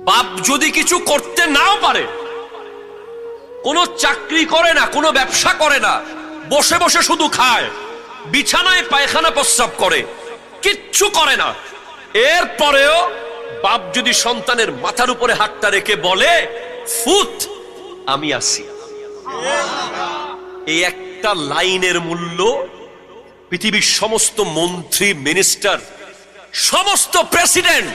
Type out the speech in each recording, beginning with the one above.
বাপ যদি কিছু করতে নাও পারে, কোনো চাকরি করে না, কোনো ব্যবসা করে না, বসে বসে শুধু খায়, বিছানায় পায়খানা প্রস্রাব করে, কিচ্ছু করে না, এরপরেও বাপ যদি সন্তানের মাথার উপরে হাতটা রেখে বলে ফুত আমি আসি, এই একটা লাইনের মূল্য পৃথিবীর সমস্ত মন্ত্রী, মিনিস্টার, সমস্ত প্রেসিডেন্ট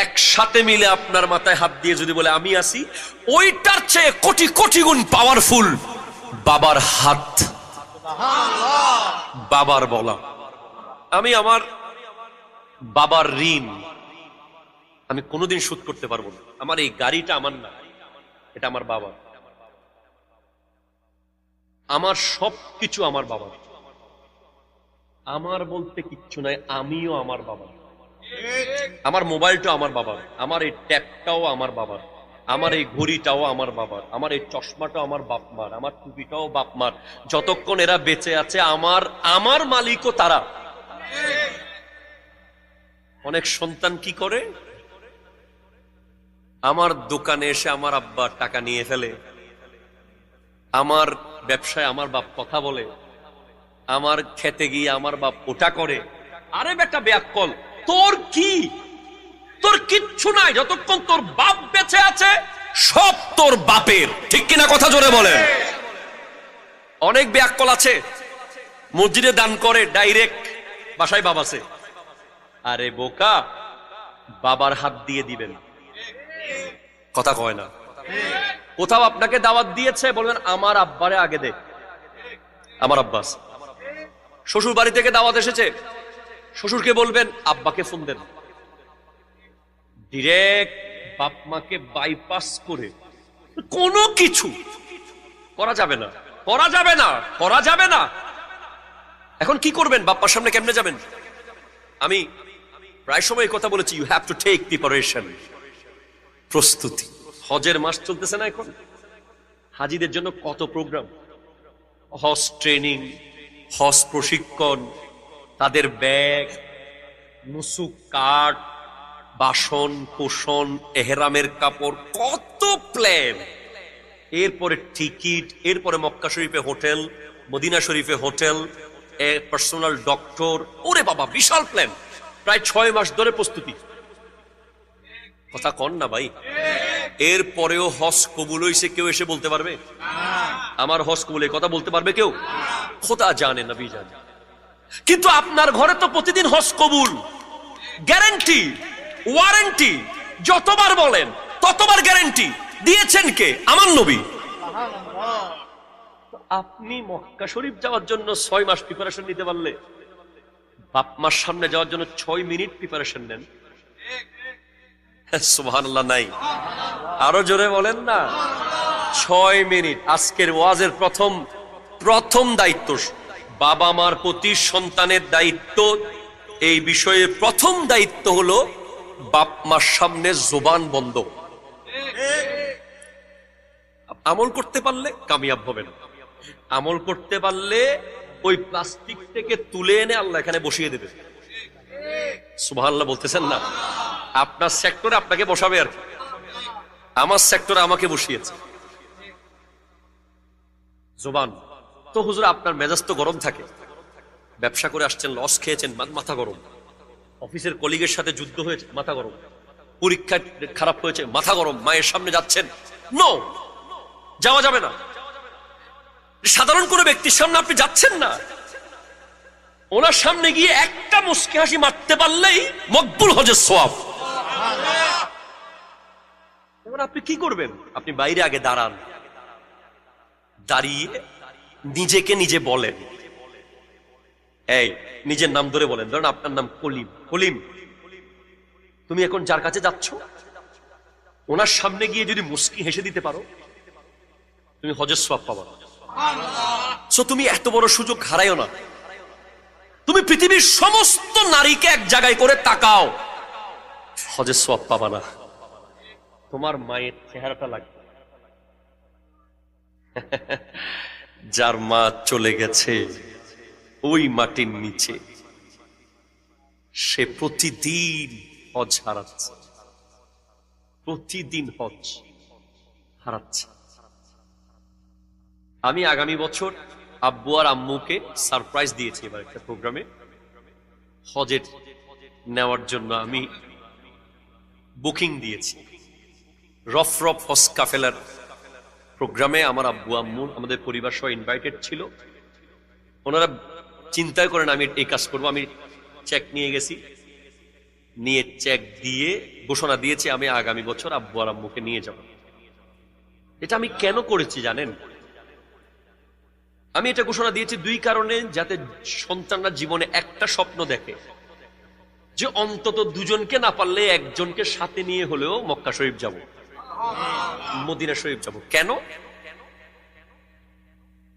একসাথে মিলে আপনার মাথায় হাত দিয়ে যদি বলে আমি আসি, ওইটার চেয়ে কোটি কোটি গুণ পাওয়ারফুল বাবার হাত, বাবার বলা। আমি আমার বাবার ঋণ আমি কোনোদিন শোধ করতে পারবো না। আমার এই গাড়িটা আমার না, এটা আমার বাবা। আমার সবকিছু আমার বাবা। আমার বলতে কিচ্ছু নাই, আমিও আমার বাবা। আমার মোবাইলটাও আমার বাবার, আমার এই ট্যাবটাও আমার বাবার, আমার এই ঘড়িটাও আমার বাবার, আমার এই চশমাটাও আমার বাপ মার, আমার টুপিটাও বাপ মার। যতক্ষণ এরা বেঁচে আছে আমার মালিকও তারা। অনেক সন্তান কি করে, আমার দোকানে এসে আমার আব্বা টাকা নিয়ে ফেলে, আমার ব্যবসায় আমার বাপ কথা বলে, আমার খেতে গিয়ে আমার বাপ ওটা করে। আরে বেটা ব্যাককল, তোর কি, তোর কিচ্ছু নাই। যতক্ষণ তোর বাপ বেঁচে আছে সব তোর বাপের, ঠিক কিনা কথা জোরে বলে। অনেক ব্যাককল আছে মসজিদে দান করে, ডাইরেক্ট বাসায় বাপ আছে। আরে বোকা, বাবার হাত দিয়ে দিবেন, কথা কয় না। কোথাও আপনাকে দাওয়াত দিয়েছে, বলবেন আমার আব্বারে আগে দে, আমার আব্বাস। শ্বশুর বাড়ি থেকে দাওয়াত এসেছে, শ্বশুরকে বলবেন আব্বাকে ফোন দেন। ডিরেক্ট বাপ মাকে বাইপাস করে কোনো কিছু করা যাবে না, করা যাবে না, করা যাবে না। এখন কি করবেন, বাপ্পার সামনে কেমনে যাবেন? আমি প্রায় সময় কথা বলেছি, you have to take preparation, প্রস্তুতি। হজের মাস চলতেছে না এখন, হাজিদের জন্য কত প্রোগ্রাম, হজ ট্রেনিং, হজ প্রশিক্ষণ, তাদের ব্যাগ, নুসুক কার্ড, বাসন কোসন, এহরামের কাপড়, কত প্ল্যান। এরপরে টিকিট, এরপরে মক্কা শরীফে হোটেল, মদিনা শরীফে হোটেল, পার্সোনাল ডক্টর। ওরে বাবা, বিশাল প্ল্যান। প্রায় 6 মাস ধরে প্রস্তুতি। কথা কন না ভাই। এরপরেও হজ কবুল হইছে কেউ এসে বলতে পারবে? আমার হজ কবুল, এই কথা বলতে পারবে কেউ? খোদা জানে, নবী জানে। কিন্তু আপনার ঘরে তো প্রতিদিন হজ কবুল, গ্যারান্টি, ওয়ারেন্টি। যতবার বলেন ততবার গ্যারান্টি দিয়েছেন কে? আমার নবী। আপনি মক্কা শরীফ যাওয়ার জন্য 6 মাস প্রিপারেশন নিতে পারলে, বাপ মার সামনে যাওয়ার জন্য 6 মিনিট প্রিপারেশন নেন। সুবহানাল্লাহ নাই? আরো জোরে বলেন না। 6 মিনিট। আজকের ওয়াজের প্রথম দায়িত্ব বাবা মার প্রতি সন্তানের দায়িত্ব। এই বিষয়ে প্রথম দায়িত্ব হলো বাপ মার সামনে জবান বন্ধ। আমল করতে পারলে কামিয়াব হবেন। আমল করতে পারলে ওই প্লাস্টিক থেকে তুলে এনে আল্লাহ এখানে বসিয়ে দেবে। সুবহানাল্লাহ বলতেছেন না? আপনার সেক্টরে আপনাকে বসাবে আর কি, আমার সেক্টরে আমাকে বসিয়েছে। জবান তো হুজুর, আপনার মেজাজ তো গরম থাকে, ব্যবসা করে আসছেন, লস খেয়েছেন, মাথা গরম, অফিসের কলিগের সাথে যুদ্ধ হয়েছে, মাথা গরম, পরীক্ষা খারাপ হয়েছে, মাথা গরম, মায়ের সামনে যাচ্ছেন, নো, যাওয়া যাবে না। সাধারণ কোনো ব্যক্তির সামনে আপনি যাচ্ছেন না, ওনার সামনে গিয়ে একটা মুস্কি হাসি মারতে পারলেই মকবুল হজের সওয়াব। এবার আপনি কি করবেন? আপনি বাইরে আগে দাঁড়ান, দাঁড়িয়ে নিজেকে নিজে বলেন, এই নিজের নাম ধরে বলেন। ধরেন আপনার নাম কলিম। কলিম, তুমি এখন যার কাছে যাচ্ছ, ওনার সামনে গিয়ে যদি মুস্কি হেসে দিতে পারো, তুমি হজের সওয়াব পাবা। সো তুমি এত বড় সুযোগ হারাইও না। তুমি পৃথিবীর সমস্ত নারীকে এক জায়গায় করে তাকাও, হজের সওয়াব পাবা না। তোমার মায়ের চেহারাটা লাগবে। যার মা চলে গেছে ওই মাটির নিচে, সে প্রতিদিন হজ হারাচ্ছে। প্রতিদিন হজ হারাচ্ছে। আমি আগামী বছর আব্বু আর আম্মুকে সারপ্রাইজ দিয়েছি এবার একটা প্রোগ্রামে হজের নেওয়ার জন্য আমি বুকিং দিয়েছি। রফ হজ কাফেলার প্রোগ্রামে আমার আব্বু আম্মু আমাদের পরিবার সহ ইনভাইটেড ছিল। ওনারা চিন্তাই করেন আমি এই কাজ করবো। আমি চেক নিয়ে গেছি, নিয়ে চেক দিয়ে ঘোষণা দিয়েছি আমি আগামী বছর আব্বু আর আম্মুকে নিয়ে যাব। এটা আমি কেন করেছি জানেন? আমি এটা ঘোষণা দিয়েছি দুই কারণে, যাতে সন্তানরা জীবনে একটা স্বপ্ন দেখে যে অন্তত দুজনকে না পারলে একজনকে সাথে নিয়ে হলেও মক্কা শরীফ যাব, মদিনা শরীফ যাব। কেন?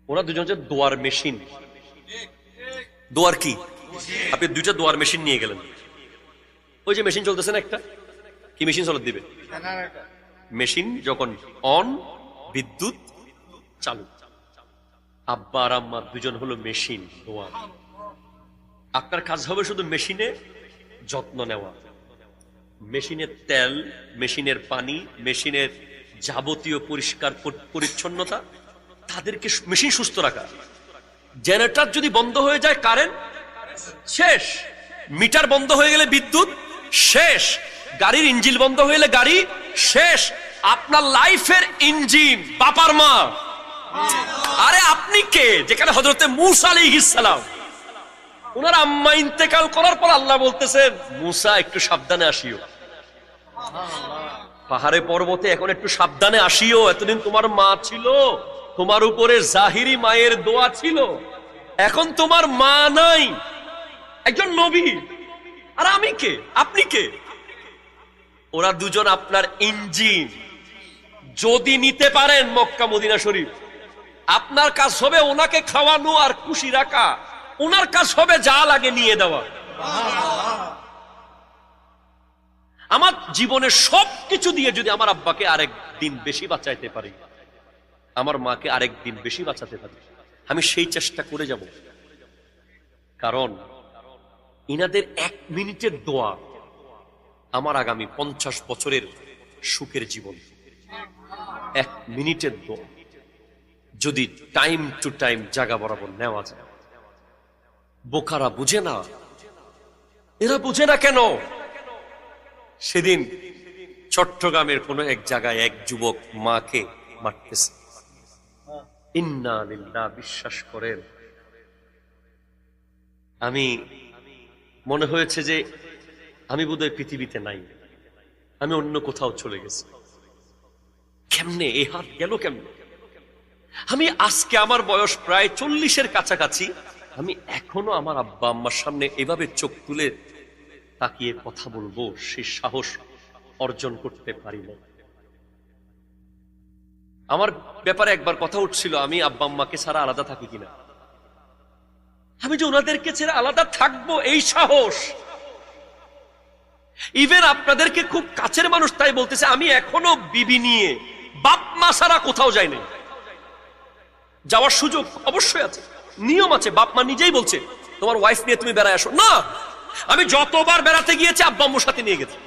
ওরা দুজন যে দোয়ার মেশিন। দোয়ার কি? আপনি দুইটা দোয়ার মেশিন নিয়ে গেলেন, ওই যে মেশিন চলতেছে না একটা, কি মেশিন চলত দিবে? মেশিন যখন অন, বিদ্যুৎ চালু। আব্বা আর আম্মা দুজন হলো মেশিন, দোয়া। আপনার কাজ হবে শুধু মেশিনে যত্ন নেওয়া, মেশিনের তেল, মেশিনের পানি, মেশিনের যাবতীয় পরিষ্কার পরিচ্ছন্নতা, তাদেরকে মেশিন সুস্থ রাখা। জেনারেটর যদি বন্ধ হয়ে যায় কারেন্ট শেষ, মিটার বন্ধ হয়ে গেলে বিদ্যুৎ শেষ, গাড়ির ইঞ্জিন বন্ধ হয়ে গেলে গাড়ি শেষ। আপনার লাইফের ইঞ্জিন বাপার মা। আরে আপনি কে? যেখানে হযরতে মূসা আলাইহিস সালাম, ওনার আম্মা ইন্তেকাল করার পর আল্লাহ বলতেছেন মূসা একটু সাবধানে আসিও, পাহাড়ে পর্বতে এখন একটু সাবধানে আসিও। এতদিন তোমার মা ছিল, তোমার উপরে জাহিরি মায়ের দোয়া ছিল, এখন তোমার মা নাই, একজন নবী। আর আমি কে? আপনি কে? ওরা দুজন আপনার ইঞ্জিন। যদি নিতে পারেন মক্কা মদিনা শরীফ, আপনার কাজ হবে ওনাকে খাওয়ানো আর খুশি রাখা, ওনার কাজ হবে যা লাগে নিয়ে দেওয়া। আমার জীবনের সবকিছু দিয়ে যদি আমার আব্বাকে আরেক দিন বেশি বাঁচাইতে পারি, আমার মাকে আরেক দিন বেশি বাঁচাতে পারি, আমি সেই চেষ্টা করে যাব। কারণ ইনাদের 1 মিনিটের দোয়া আমার আগামী 50 বছরের সুখের জীবন। 1 মিনিটের দোয়া যদি টাইম টু টাইম জায়গা বরাবর নেওয়া যায়। বোকারা বুঝে না। এরা বুঝে না কেন? সেদিন চট্টগ্রামের কোন এক জায়গায় এক যুবক মাকে মারতেছে। ইন্না লিল্লাহ, বিশ্বাস করেন আমি মনে হয়েছে যে আমি বোধহয় পৃথিবীতে নাই, আমি অন্য কোথাও চলে গেছি। কেমনে এই হাত গেল কেমনে? আমি আজকে আমার বয়স প্রায় 40-এর কাছাকাছি, আমি এখনো আমার আব্বা আম্মার সামনে এভাবে চোখ তুলে তাকিয়ে কথা বলবো সে সাহস অর্জন করতে পারি না। আমার ব্যাপারে একবার কথা উঠছিল আমি আব্বা আম্মাকে ছাড়া আলাদা থাকি কিনা। আমি যে ওনাদেরকে ছেড়ে আলাদা থাকবো এই সাহস, ইভেন আপনাদেরকে খুব কাছের মানুষ তাই বলতেছে আমি এখনো বিবি নিয়ে বাপ মা ছাড়া কোথাও যাই নাই। যাওয়ার সুযোগ অবশ্যই আছে, নিয়ম আছে। বাপ মা নিজেই বলছে তোমার ওয়াইফ নিয়ে তুমি বেড়ায় আসো না। আমি যতবার বেড়াতে গিয়েছি আব্বা আম্মুর সাথে নিয়ে গেছি।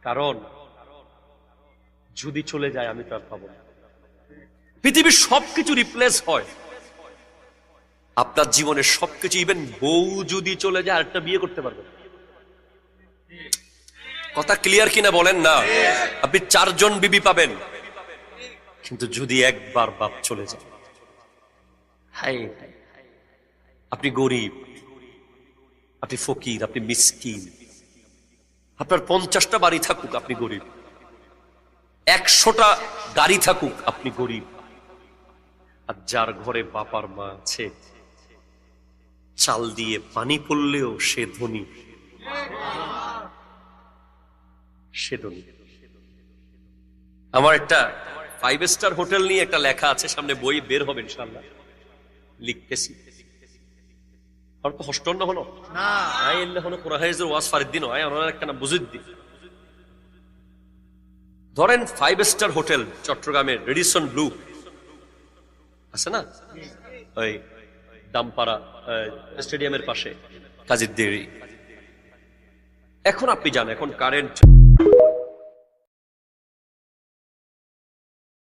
কারণ যদি চলে যায় আমি তো আর পাবো না। পৃথিবীর সবকিছু রিপ্লেস হয়, আপনার জীবনের সবকিছু, ইভেন বউ যদি চলে যায় আরেকটা বিয়ে করতে পারবেন। কথা ক্লিয়ার কিনা বলেন না? আপনি 4 জন বিবি পাবেন, কিন্তু যদি একবার বাপ চলে যায়, হায় আপনি গরিব, আপনি ফকির, আপনি মিসকিন। আপনার 50টা বাড়ি থাকুক আপনি গরিব, 100টা গাড়ি থাকুক আপনি গরিব। আর যার ঘরে বাপার মা আছে, চাল দিয়ে পানি পড়লেও সে ধনী, সে ধনী। আমার একটা 5 স্টার হোটেল নিয়ে একটা লেখা আছে, সামনে বই বের হবে ইনশাআল্লাহ, লিখতেছি। আর তো হস্টন না হলো না, আই এলে হলো কুরাহাইজের ওয়াজ ফারিদ্দিন হয়, ওনার একটা নাম বুঝুদ্দিন। ধরেন 5 স্টার হোটেল চট্টগ্রামের রেডিসন ব্লু আছে না, ওই দামপাড়া স্টেডিয়ামের পাশে কাজীর দেরি। এখন আপনি জানেন এখন কারেন্ট